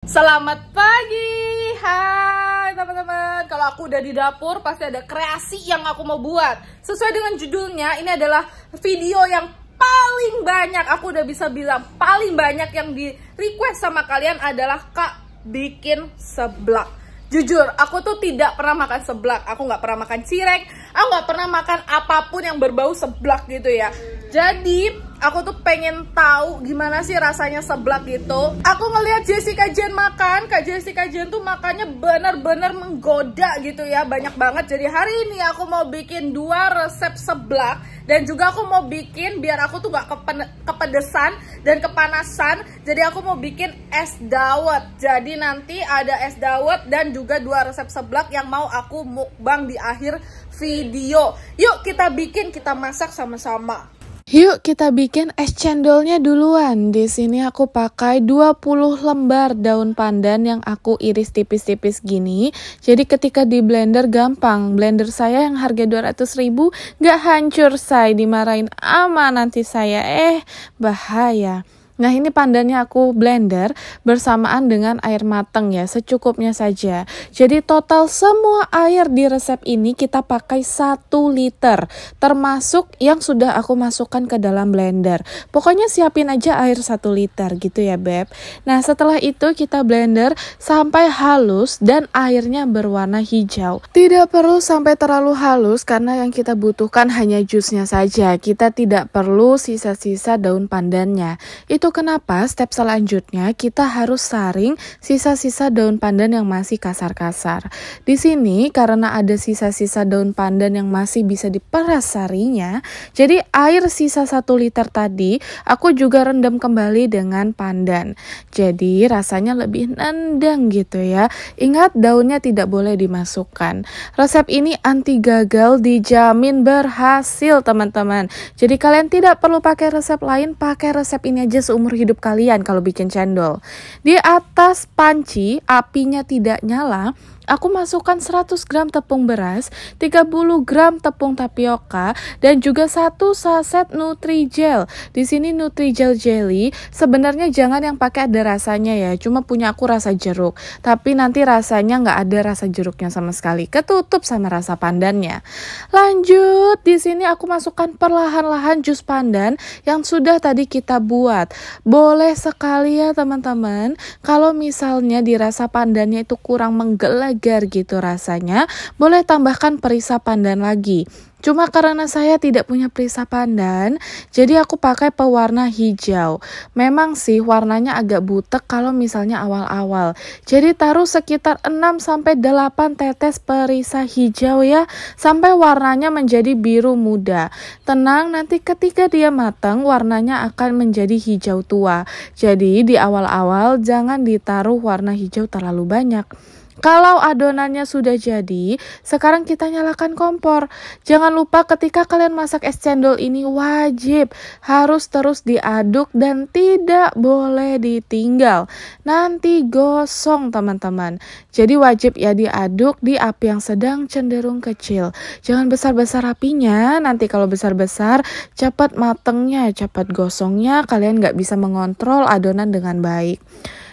Selamat pagi, hai teman-teman. Kalau aku udah di dapur pasti ada kreasi yang aku mau buat. Sesuai dengan judulnya, ini adalah video yang paling banyak, aku udah bisa bilang paling banyak yang di request sama kalian adalah Kak bikin seblak. Jujur, aku tuh tidak pernah makan seblak. Aku nggak pernah makan cireng, aku nggak pernah makan apapun yang berbau seblak gitu ya. Jadi aku tuh pengen tahu gimana sih rasanya seblak gitu. Aku ngelihat Jessica Jen makan, Kak Jessica Jen tuh makannya benar-benar menggoda gitu ya, banyak banget. Jadi hari ini aku mau bikin 2 resep seblak. Dan juga aku mau bikin biar aku tuh gak kepedesan dan kepanasan. Jadi aku mau bikin es dawet. Jadi nanti ada es dawet dan juga 2 resep seblak yang mau aku mukbang di akhir video. Yuk kita bikin, kita masak sama-sama. Yuk kita bikin es cendolnya duluan. Di sini aku pakai 20 lembar daun pandan yang aku iris tipis-tipis gini. Jadi ketika di blender gampang. Blender saya yang harga 200.000 gak hancur say. Dimarahin ama nanti saya. Bahaya. Nah ini pandannya aku blender bersamaan dengan air matang ya, secukupnya saja. Jadi total semua air di resep ini kita pakai 1 liter. Termasuk yang sudah aku masukkan ke dalam blender. Pokoknya siapin aja air 1 liter gitu ya Beb. Nah setelah itu kita blender sampai halus dan airnya berwarna hijau. Tidak perlu sampai terlalu halus karena yang kita butuhkan hanya jusnya saja. Kita tidak perlu sisa-sisa daun pandannya. Itu kenapa step selanjutnya kita harus saring sisa-sisa daun pandan yang masih kasar-kasar. Di sini karena ada sisa-sisa daun pandan yang masih bisa diperas sarinya, jadi air sisa 1 liter tadi aku juga rendam kembali dengan pandan. Jadi rasanya lebih nendang gitu ya. Ingat daunnya tidak boleh dimasukkan. Resep ini anti gagal, dijamin berhasil teman-teman. Jadi kalian tidak perlu pakai resep lain, pakai resep ini aja seumur hidup kalian kalau bikin cendol. Di atas panci, apinya tidak nyala, aku masukkan 100 gram tepung beras, 30 gram tepung tapioka, dan juga 1 saset Nutrijel. Di sini Nutrijel jelly, sebenarnya jangan yang pakai ada rasanya ya, cuma punya aku rasa jeruk. Tapi nanti rasanya nggak ada rasa jeruknya sama sekali, ketutup sama rasa pandannya. Lanjut, di sini aku masukkan perlahan-lahan jus pandan yang sudah tadi kita buat. Boleh sekali ya teman-teman, kalau misalnya dirasa pandannya itu kurang menggelegar gitu rasanya, boleh tambahkan perisa pandan lagi. Cuma karena saya tidak punya perisa pandan, jadi aku pakai pewarna hijau. Memang sih warnanya agak butek kalau misalnya awal-awal. Jadi taruh sekitar 6-8 tetes perisa hijau ya, sampai warnanya menjadi biru muda. Tenang, nanti ketika dia matang warnanya akan menjadi hijau tua. Jadi di awal-awal jangan ditaruh warna hijau terlalu banyak. Kalau adonannya sudah jadi, sekarang kita nyalakan kompor. Jangan lupa ketika kalian masak es cendol ini wajib harus terus diaduk dan tidak boleh ditinggal. Nanti gosong teman-teman. Jadi wajib ya diaduk di api yang sedang cenderung kecil. Jangan besar-besar apinya, nanti kalau besar-besar cepat matengnya, cepat gosongnya, kalian nggak bisa mengontrol adonan dengan baik.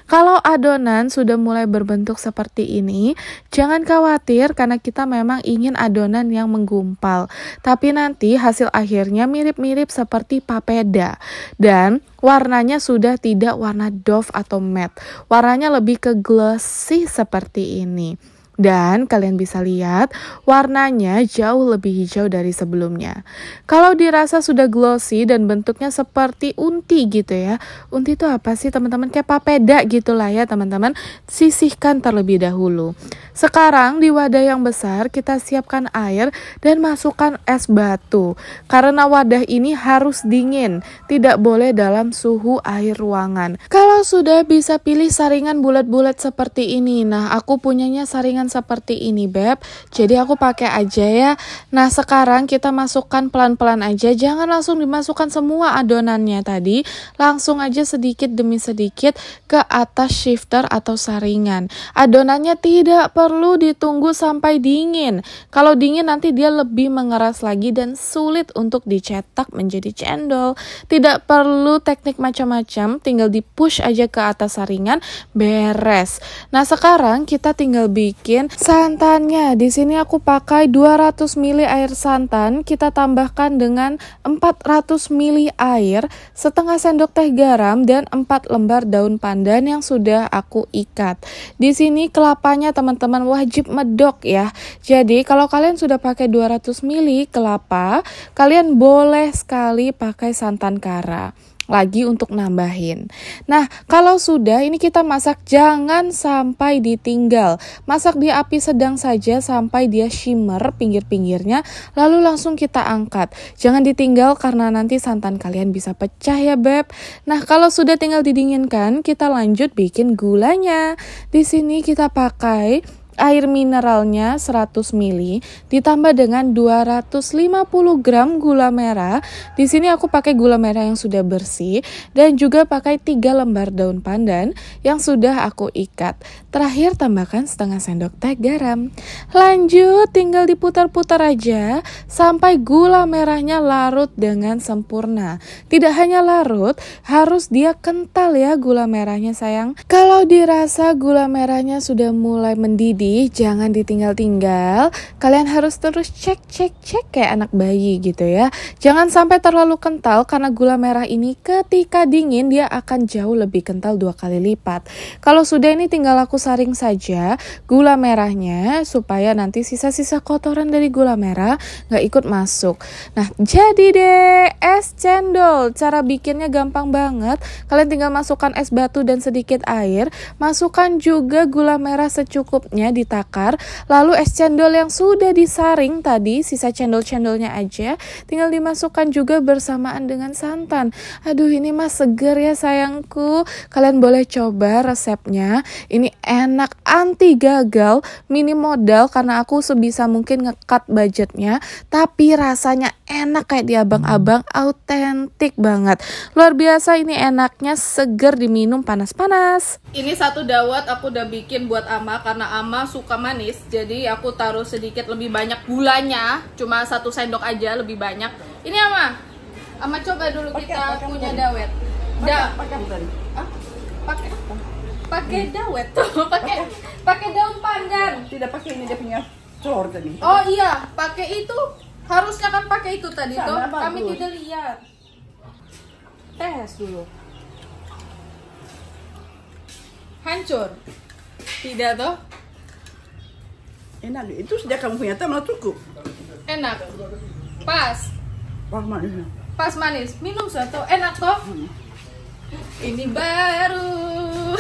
Kalau adonan sudah mulai berbentuk seperti ini, jangan khawatir karena kita memang ingin adonan yang menggumpal. Tapi nanti hasil akhirnya mirip-mirip seperti papeda. Dan warnanya sudah tidak warna doff atau matte. Warnanya lebih ke glossy seperti ini. Dan kalian bisa lihat warnanya jauh lebih hijau dari sebelumnya. Kalau dirasa sudah glossy dan bentuknya seperti unti gitu ya. Unti itu apa sih teman-teman? Kayak papeda gitulah ya teman-teman. Sisihkan terlebih dahulu. Sekarang di wadah yang besar kita siapkan air dan masukkan es batu. Karena wadah ini harus dingin, tidak boleh dalam suhu air ruangan. Kalau sudah bisa pilih saringan bulat-bulat seperti ini. Nah aku punyanya saringan tampilan seperti ini, Beb. Jadi aku pakai aja ya. Nah, sekarang kita masukkan pelan-pelan aja. Jangan langsung dimasukkan semua adonannya tadi. Langsung aja sedikit demi sedikit ke atas shifter atau saringan. Adonannya tidak perlu ditunggu sampai dingin. Kalau dingin nanti dia lebih mengeras lagi dan sulit untuk dicetak menjadi cendol. Tidak perlu teknik macam-macam, tinggal di push aja ke atas saringan, beres. Nah, sekarang kita tinggal bikin santannya. Di sini aku pakai 200 ml air santan, kita tambahkan dengan 400 ml air, setengah sendok teh garam dan 4 lembar daun pandan yang sudah aku ikat. Di sini kelapanya teman-teman wajib medok ya. Jadi kalau kalian sudah pakai 200 ml kelapa, kalian boleh sekali pakai santan kara lagi untuk nambahin. Nah, kalau sudah ini kita masak, jangan sampai ditinggal. Masak di api sedang saja sampai dia shimmer pinggir-pinggirnya, lalu langsung kita angkat. Jangan ditinggal karena nanti santan kalian bisa pecah ya, Beb. Nah, kalau sudah tinggal didinginkan, kita lanjut bikin gulanya. Di sini kita pakai air mineralnya 100 ml ditambah dengan 250 gram gula merah. Di sini aku pakai gula merah yang sudah bersih dan juga pakai 3 lembar daun pandan yang sudah aku ikat. Terakhir tambahkan setengah sendok teh garam. Lanjut tinggal diputar-putar aja sampai gula merahnya larut dengan sempurna. Tidak hanya larut, harus dia kental ya gula merahnya sayang. Kalau dirasa gula merahnya sudah mulai mendidih, jangan ditinggal-tinggal. Kalian harus terus cek kayak anak bayi gitu ya. Jangan sampai terlalu kental karena gula merah ini ketika dingin dia akan jauh lebih kental 2 kali lipat. Kalau sudah ini tinggal aku saring saja gula merahnya supaya nanti sisa-sisa kotoran dari gula merah nggak ikut masuk. Nah, jadi deh es cendol. Cara bikinnya gampang banget. Kalian tinggal masukkan es batu dan sedikit air. Masukkan juga gula merah secukupnya, ditakar, lalu es cendol yang sudah disaring tadi, sisa cendol-cendolnya aja, tinggal dimasukkan juga bersamaan dengan santan. Aduh, ini mah seger ya sayangku. Kalian boleh coba resepnya. Ini enak, anti gagal, minim modal karena aku sebisa mungkin nge-cut budgetnya, tapi rasanya enak kayak di abang-abang, autentik banget. Luar biasa ini enaknya, seger diminum panas-panas. Ini satu dawet aku udah bikin buat Ama karena Ama suka manis, jadi aku taruh sedikit lebih banyak gulanya, cuma 1 sendok aja lebih banyak. Ini Ama coba dulu kita punya dawet. Pakai dawet tuh, pakai daun pandan. Tidak pakai ini, dia punya telur tadi. Oh iya, pakai itu. Harusnya kan pakai itu tadi tuh. Kami tidak lihat. Tes dulu. Hancur. Tidak toh? Enak, itu sejak kamu punya teh malah cukup. Enak. Pas. Wah, manisnya. Pas manis. Minum satu. Enak toh? Ini baru.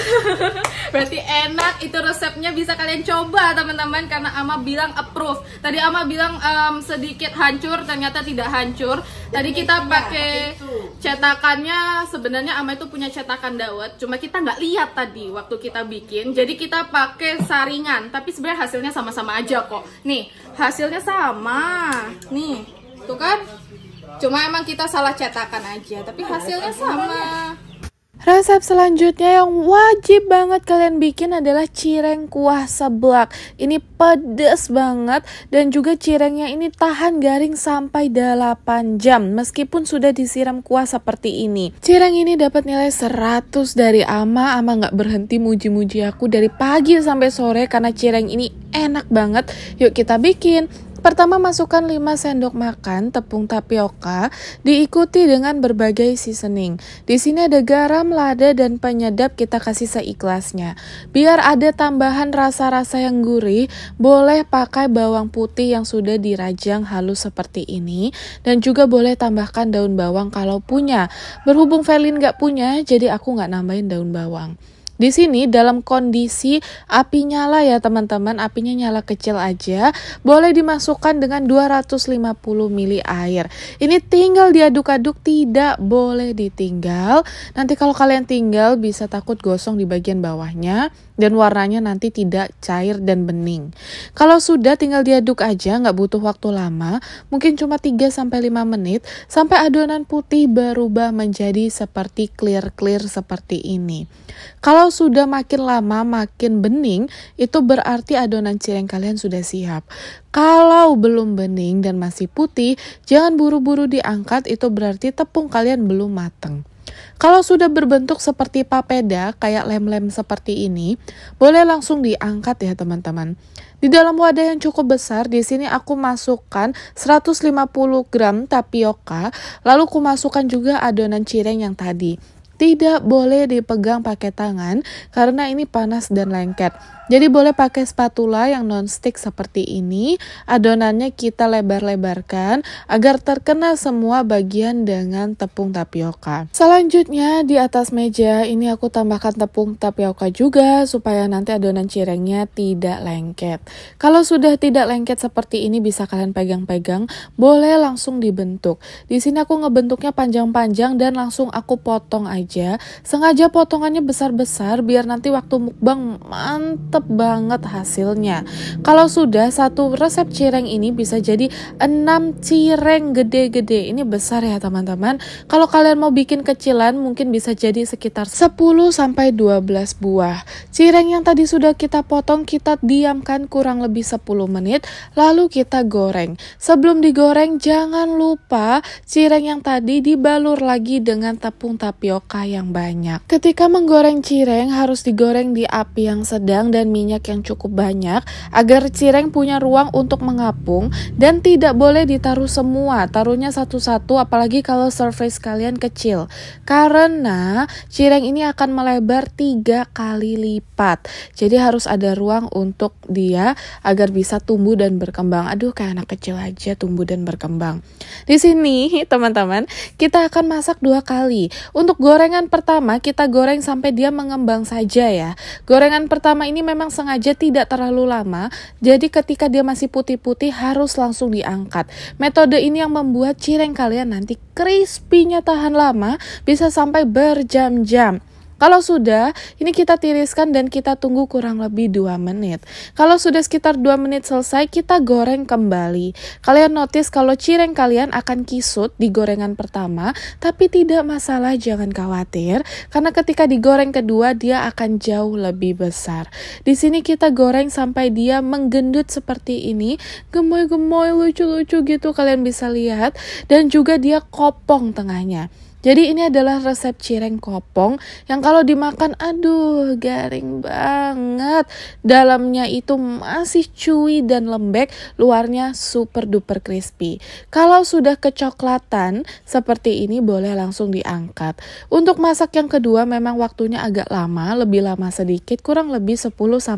Berarti enak. Itu resepnya bisa kalian coba teman-teman karena Ama bilang approve. Tadi Ama bilang sedikit hancur, ternyata tidak hancur. Tadi kita pakai cetakannya, sebenarnya Ama itu punya cetakan dawet, cuma kita nggak lihat tadi waktu kita bikin. Jadi kita pakai saringan, tapi sebenarnya hasilnya sama-sama aja kok. Nih, hasilnya sama. Nih, tuh kan? Cuma emang kita salah cetakan aja, tapi hasilnya sama. Resep selanjutnya yang wajib banget kalian bikin adalah cireng kuah seblak. Ini pedes banget dan juga cirengnya ini tahan garing sampai 8 jam meskipun sudah disiram kuah seperti ini. Cireng ini dapat nilai 100 dari Ama nggak berhenti muji-muji aku dari pagi sampai sore karena cireng ini enak banget. Yuk kita bikin. Pertama masukkan 5 sendok makan tepung tapioka diikuti dengan berbagai seasoning. Di sini ada garam, lada dan penyedap, kita kasih seikhlasnya. Biar ada tambahan rasa-rasa yang gurih, boleh pakai bawang putih yang sudah dirajang halus seperti ini dan juga boleh tambahkan daun bawang kalau punya. Berhubung Velin gak punya, jadi aku gak nambahin daun bawang. Di sini dalam kondisi api nyala ya teman-teman, apinya nyala kecil aja, boleh dimasukkan dengan 250 ml air. Ini tinggal diaduk-aduk, tidak boleh ditinggal. Nanti kalau kalian tinggal bisa takut gosong di bagian bawahnya dan warnanya nanti tidak cair dan bening. Kalau sudah tinggal diaduk aja, nggak butuh waktu lama, mungkin cuma 3-5 menit sampai adonan putih berubah menjadi seperti clear-clear seperti ini. Kalau sudah makin lama makin bening, itu berarti adonan cireng kalian sudah siap. Kalau belum bening dan masih putih, jangan buru-buru diangkat, itu berarti tepung kalian belum mateng. Kalau sudah berbentuk seperti papeda, kayak lem-lem seperti ini, boleh langsung diangkat ya teman-teman. Di dalam wadah yang cukup besar, di sini aku masukkan 150 gram tapioka, lalu aku masukkan juga adonan cireng yang tadi. Tidak boleh dipegang pakai tangan karena ini panas dan lengket. Jadi boleh pakai spatula yang non-stick seperti ini. Adonannya kita lebar-lebarkan agar terkena semua bagian dengan tepung tapioka. Selanjutnya di atas meja ini aku tambahkan tepung tapioka juga supaya nanti adonan cirengnya tidak lengket. Kalau sudah tidak lengket seperti ini bisa kalian pegang-pegang, boleh langsung dibentuk. Di sini aku ngebentuknya panjang-panjang dan langsung aku potong aja. Sengaja potongannya besar-besar biar nanti waktu mukbang mantep banget hasilnya. Kalau sudah, satu resep cireng ini bisa jadi 6 cireng gede-gede. Ini besar ya teman-teman. Kalau kalian mau bikin kecilan mungkin bisa jadi sekitar 10-12 buah. Cireng yang tadi sudah kita potong kita diamkan kurang lebih 10 menit lalu kita goreng. Sebelum digoreng jangan lupa cireng yang tadi dibalur lagi dengan tepung tapioka yang banyak. Ketika menggoreng cireng harus digoreng di api yang sedang dan minyak yang cukup banyak agar cireng punya ruang untuk mengapung dan tidak boleh ditaruh semua, taruhnya satu-satu apalagi kalau surface kalian kecil karena cireng ini akan melebar 3 kali lipat. Jadi harus ada ruang untuk dia agar bisa tumbuh dan berkembang. Aduh, kayak anak kecil aja tumbuh dan berkembang. Di sini teman-teman kita akan masak 2 kali. Untuk gorengan pertama kita goreng sampai dia mengembang saja ya. Gorengan pertama ini memang sengaja tidak terlalu lama, jadi ketika dia masih putih-putih harus langsung diangkat. Metode ini yang membuat cireng kalian nanti crispy-nya tahan lama, bisa sampai berjam-jam. Kalau sudah, ini kita tiriskan dan kita tunggu kurang lebih 2 menit. Kalau sudah sekitar 2 menit selesai, kita goreng kembali. Kalian notice kalau cireng kalian akan kisut di gorengan pertama, tapi tidak masalah, jangan khawatir. Karena ketika digoreng kedua, dia akan jauh lebih besar. Di sini kita goreng sampai dia menggendut seperti ini, gemoy-gemoy, lucu-lucu gitu kalian bisa lihat. Dan juga dia kopong tengahnya. Jadi ini adalah resep cireng kopong yang kalau dimakan aduh garing banget. Dalamnya itu masih chewy dan lembek, luarnya super duper crispy. Kalau sudah kecoklatan seperti ini boleh langsung diangkat. Untuk masak yang kedua memang waktunya agak lama, lebih lama sedikit, kurang lebih 10-15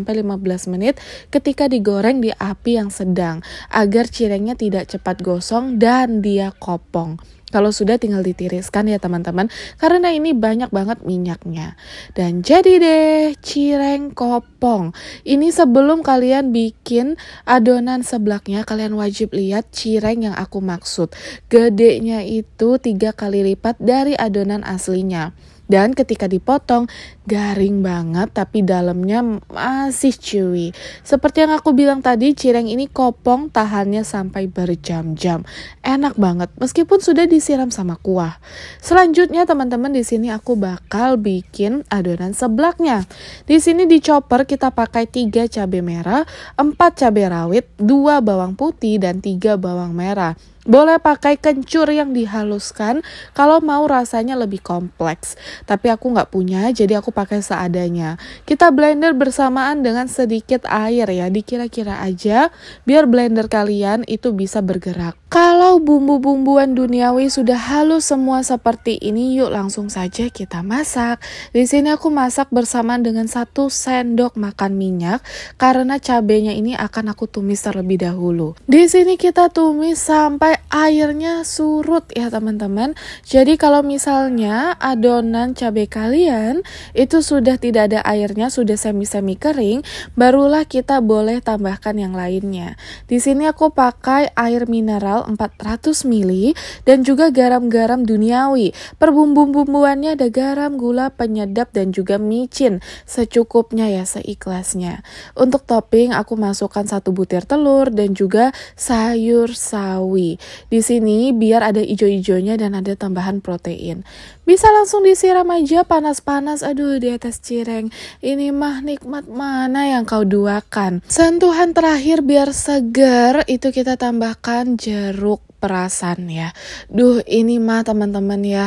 menit ketika digoreng di api yang sedang agar cirengnya tidak cepat gosong dan dia kopong. Kalau sudah tinggal ditiriskan ya teman-teman, karena ini banyak banget minyaknya. Dan jadi deh cireng kopong. Ini sebelum kalian bikin adonan seblaknya, kalian wajib lihat cireng yang aku maksud. Gedenya itu 3 kali lipat dari adonan aslinya. Dan ketika dipotong, garing banget tapi dalamnya masih chewy. Seperti yang aku bilang tadi, cireng ini kopong tahannya sampai berjam-jam. Enak banget meskipun sudah disiram sama kuah. Selanjutnya teman-teman di sini aku bakal bikin adonan seblaknya. Di sini di chopper kita pakai 3 cabai merah, 4 cabai rawit, 2 bawang putih dan 3 bawang merah. Boleh pakai kencur yang dihaluskan kalau mau rasanya lebih kompleks. Tapi aku nggak punya, jadi aku pakai seadanya. Kita blender bersamaan dengan sedikit air ya, dikira-kira aja biar blender kalian itu bisa bergerak. Kalau bumbu-bumbuan duniawi sudah halus semua seperti ini, yuk langsung saja kita masak. Di sini aku masak bersamaan dengan 1 sendok makan minyak karena cabenya ini akan aku tumis terlebih dahulu. Di sini kita tumis sampai sampai airnya surut ya teman-teman. Jadi kalau misalnya adonan cabai kalian itu sudah tidak ada airnya, sudah semi-semi kering, barulah kita boleh tambahkan yang lainnya. Di sini aku pakai air mineral 400 ml dan juga garam-garam duniawi. Per bumbu-bumbuannya ada garam, gula, penyedap dan juga micin secukupnya ya, seikhlasnya. Untuk topping aku masukkan 1 butir telur dan juga sayur sawi. Di sini biar ada ijo-ijonya dan ada tambahan protein. Bisa langsung disiram aja panas-panas, aduh di atas cireng. Ini mah nikmat mana yang kau duakan. Sentuhan terakhir biar segar itu kita tambahkan jeruk perasan ya. Duh ini mah teman-teman ya,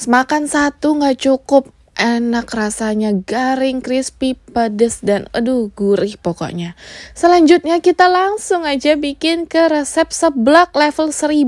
makan satu nggak cukup. Enak rasanya, garing, crispy, pedas, dan aduh gurih pokoknya. Selanjutnya kita langsung aja bikin ke resep seblak level 1000.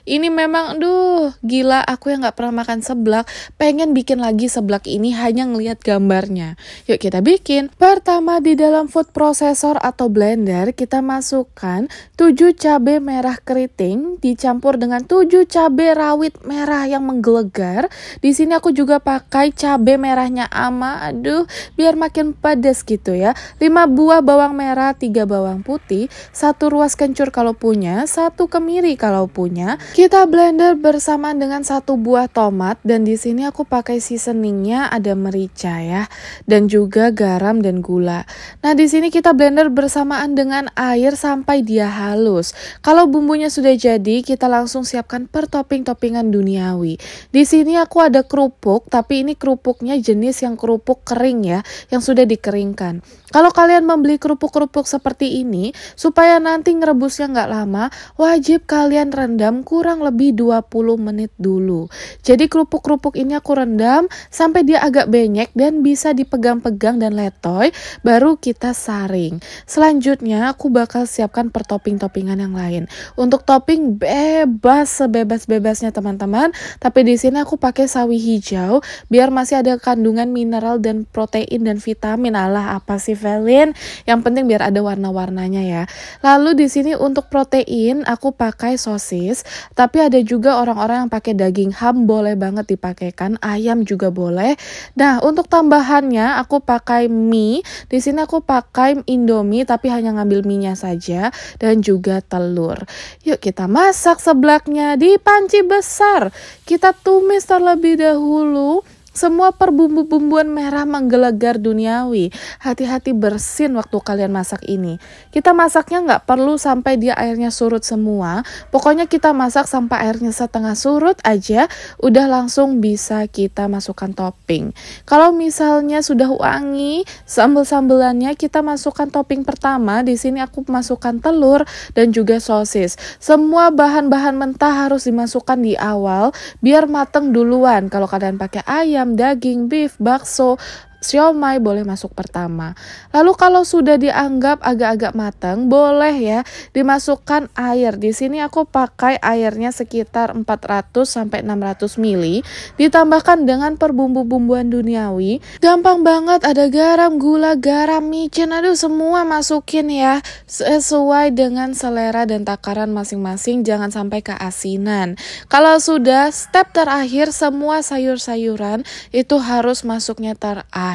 Ini memang aduh gila, aku yang gak pernah makan seblak pengen bikin lagi seblak ini hanya ngelihat gambarnya. Yuk kita bikin. Pertama di dalam food processor atau blender kita masukkan 7 cabai merah keriting dicampur dengan 7 cabai rawit merah yang menggelegar. Di sini aku juga pakai cabai merahnya ama, aduh biar makin pedas gitu ya. 5 buah bawang merah, 3 bawang putih, 1 ruas kencur kalau punya, 1 kemiri kalau punya. Kita blender bersamaan dengan 1 buah tomat dan di sini aku pakai seasoningnya ada merica ya dan juga garam dan gula. Nah di sini kita blender bersamaan dengan air sampai dia halus. Kalau bumbunya sudah jadi, kita langsung siapkan per topping-toppingan duniawi. Di sini aku ada kerupuk, tapi ini kerupuknya jenis yang kerupuk kering ya, yang sudah dikeringkan. Kalau kalian membeli kerupuk-kerupuk seperti ini, supaya nanti ngerebusnya nggak lama, wajib kalian rendam kurang lebih 20 menit dulu. Jadi kerupuk-kerupuk ini aku rendam sampai dia agak benyek dan bisa dipegang-pegang dan letoy, baru kita saring. Selanjutnya aku bakal siapkan per topping-toppingan yang lain. Untuk topping bebas, sebebas-bebasnya teman-teman, tapi di sini aku pakai sawi hijau biar masih ada kandungan mineral dan protein dan vitamin. Alah apa sih Velin? Yang penting biar ada warna-warnanya ya. Lalu di sini untuk protein aku pakai sosis, tapi ada juga orang-orang yang pakai daging ham, boleh banget dipakaikan, ayam juga boleh. Nah, untuk tambahannya aku pakai mie. Di sini aku pakai Indomie tapi hanya ngambil mie-nya saja dan juga telur. Yuk kita masak seblaknya di panci besar. Kita tumis terlebih dahulu. Semua per bumbu-bumbuan merah menggelegar duniawi. Hati-hati bersin waktu kalian masak ini. Kita masaknya nggak perlu sampai dia airnya surut semua. Pokoknya kita masak sampai airnya setengah surut aja. Udah langsung bisa kita masukkan topping. Kalau misalnya sudah wangi, sambal-sambelannya kita masukkan topping pertama. Di sini aku masukkan telur dan juga sosis. Semua bahan-bahan mentah harus dimasukkan di awal biar mateng duluan. Kalau kalian pakai ayam, daging, beef, bakso, siomay boleh masuk pertama. Lalu kalau sudah dianggap agak-agak matang, boleh ya dimasukkan air. Di sini aku pakai airnya sekitar 400 sampai 600 ml. Ditambahkan dengan per bumbu-bumbuan duniawi. Gampang banget, ada garam, gula, garam, micin, aduh semua masukin ya. Sesuai dengan selera dan takaran masing-masing, jangan sampai keasinan. Kalau sudah step terakhir, semua sayur-sayuran itu harus masuknya terakhir.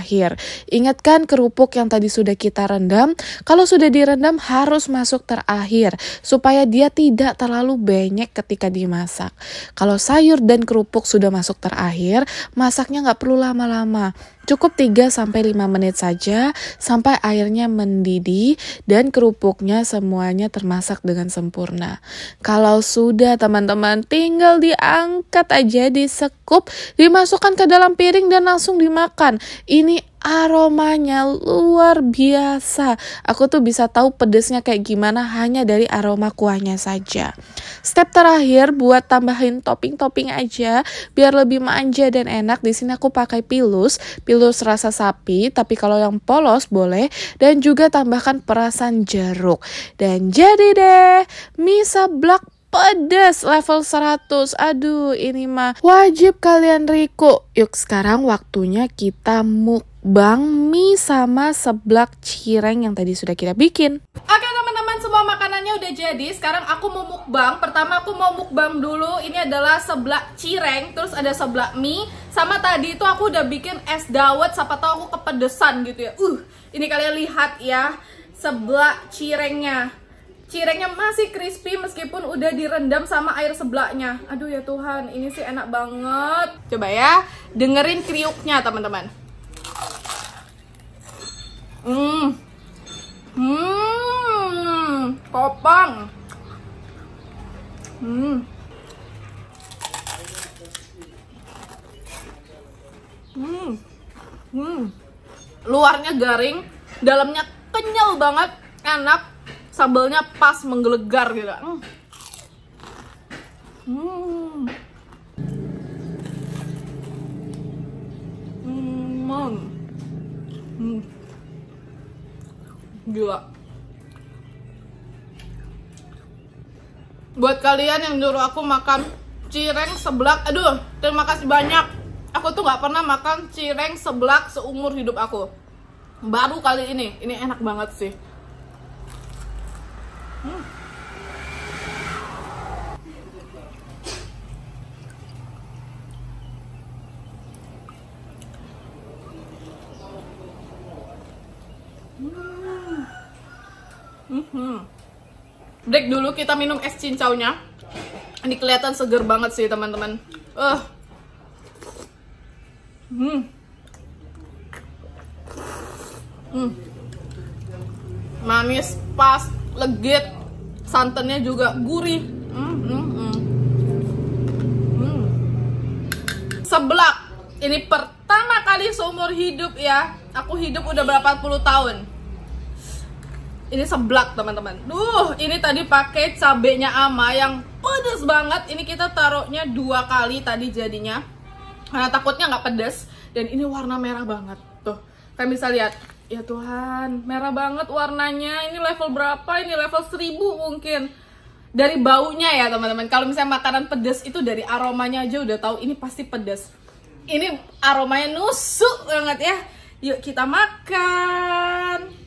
Ingatkan kerupuk yang tadi sudah kita rendam, kalau sudah direndam harus masuk terakhir supaya dia tidak terlalu banyak ketika dimasak. Kalau sayur dan kerupuk sudah masuk terakhir, masaknya nggak perlu lama-lama. Cukup 3-5 menit saja sampai airnya mendidih dan kerupuknya semuanya termasak dengan sempurna. Kalau sudah teman-teman, tinggal diangkat aja, disekup, dimasukkan ke dalam piring dan langsung dimakan. Ini aromanya luar biasa. Aku tuh bisa tahu pedesnya kayak gimana hanya dari aroma kuahnya saja. Step terakhir buat tambahin topping-topping aja biar lebih manja dan enak. Di sini aku pakai pilus rasa sapi, tapi kalau yang polos boleh, dan juga tambahkan perasan jeruk. Dan jadi deh mie seblak pedas level 100. Aduh ini mah wajib kalian riko. Yuk sekarang waktunya kita mukbang mie sama seblak cireng yang tadi sudah kita bikin. Oke teman-teman, semua makanan semuanya udah jadi. Sekarang aku mau mukbang. Pertama aku mau mukbang dulu. Ini adalah seblak cireng, terus ada seblak mie. Sama tadi itu aku udah bikin es dawet, siapa tahu aku kepedesan gitu ya. Ini kalian lihat ya, seblak cirengnya. Cirengnya masih crispy meskipun udah direndam sama air seblaknya. Aduh ya Tuhan, ini sih enak banget. Coba ya, dengerin kriuknya teman-teman. Kopang. Luarnya garing, dalamnya kenyal banget, enak, sambelnya pas menggelegar gitu. Gila. Buat kalian yang nyuruh aku makan cireng seblak, aduh, terima kasih banyak. Aku tuh gak pernah makan cireng seblak seumur hidup aku. Baru kali ini enak banget sih. Break dulu, kita minum es cincaunya. Ini kelihatan seger banget sih teman-teman. Manis, pas, legit, santannya juga gurih. Seblak. Ini pertama kali seumur hidup ya. Aku hidup udah berapa puluh tahun. Ini seblak teman-teman. Ini tadi pakai cabenya ama yang pedes banget. Ini kita taruhnya 2 kali tadi jadinya, karena takutnya nggak pedes. Dan ini warna merah banget tuh. Kalian bisa lihat. Ya Tuhan, merah banget warnanya. Ini level berapa? Ini level 1000 mungkin. Dari baunya ya teman-teman. Kalau misalnya makanan pedes itu dari aromanya aja udah tahu ini pasti pedes. Ini aromanya nusuk banget ya. Yuk kita makan.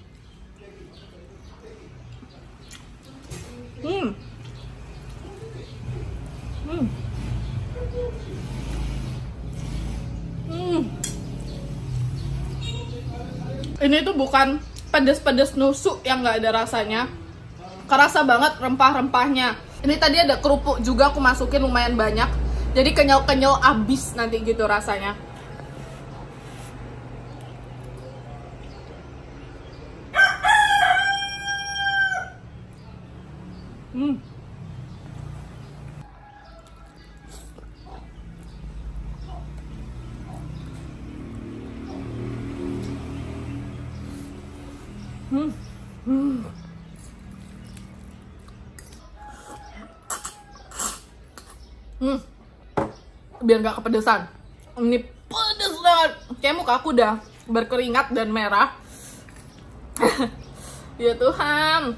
Ini tuh bukan pedes-pedes nusuk yang nggak ada rasanya. Kerasa banget rempah-rempahnya. Ini tadi ada kerupuk juga aku masukin lumayan banyak. Jadi kenyal-kenyal abis nanti gitu rasanya. Biar gak kepedesan. Ini pedes banget. Kayak muka aku udah berkeringat dan merah. Ya Tuhan.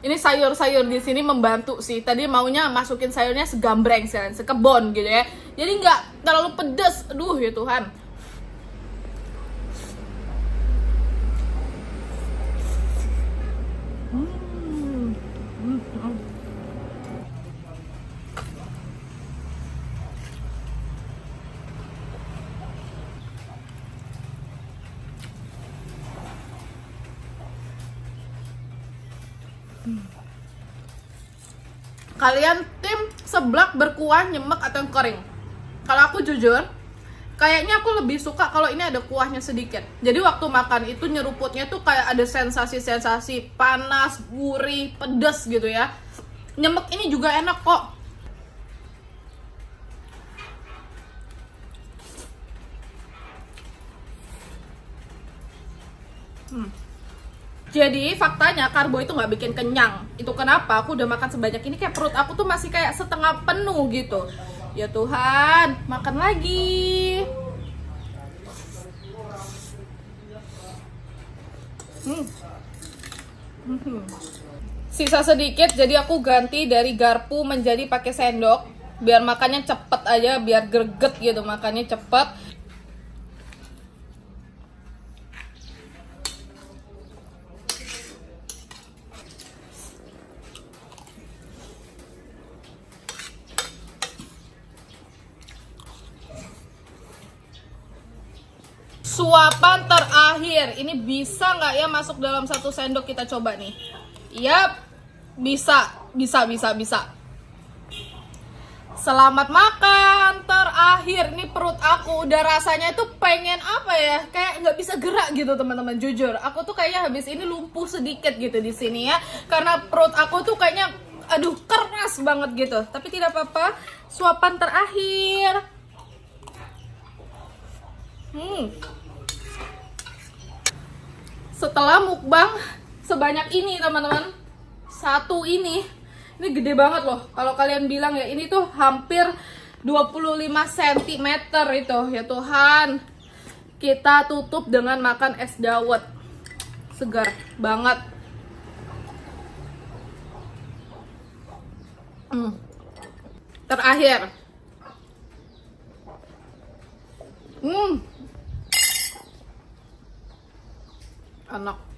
Ini sayur-sayur di sini membantu sih. Tadi maunya masukin sayurnya segambreng, sekebon gitu ya. Jadi nggak terlalu pedes. Aduh ya Tuhan. Kalian tim seblak berkuah, nyemek, atau yang kering? Kalau aku jujur, kayaknya aku lebih suka kalau ini ada kuahnya sedikit. Jadi waktu makan itu nyeruputnya tuh kayak ada sensasi-sensasi panas, gurih, pedas gitu ya. Nyemek ini juga enak kok. Jadi faktanya karbo itu nggak bikin kenyang. Itu kenapa aku udah makan sebanyak ini kayak perut aku tuh masih kayak setengah penuh gitu. Ya Tuhan, makan lagi. Sisa sedikit, jadi aku ganti dari garpu menjadi pakai sendok biar makannya cepet aja, biar greget gitu, makannya cepet. Suapan terakhir. Ini bisa nggak ya masuk dalam 1 sendok? Kita coba nih. Yap, bisa. Selamat makan terakhir. Ini perut aku udah rasanya itu pengen apa ya, kayak nggak bisa gerak gitu teman-teman. Jujur, aku tuh kayaknya habis ini lumpuh sedikit gitu di sini ya, karena perut aku tuh kayaknya aduh keras banget gitu. Tapi tidak apa-apa. Suapan terakhir. Setelah mukbang sebanyak ini teman-teman, satu ini gede banget loh. Kalau kalian bilang ya, ini tuh hampir 25 cm itu. Ya Tuhan. Kita tutup dengan makan es dawet. Segar banget. Terakhir. Enak.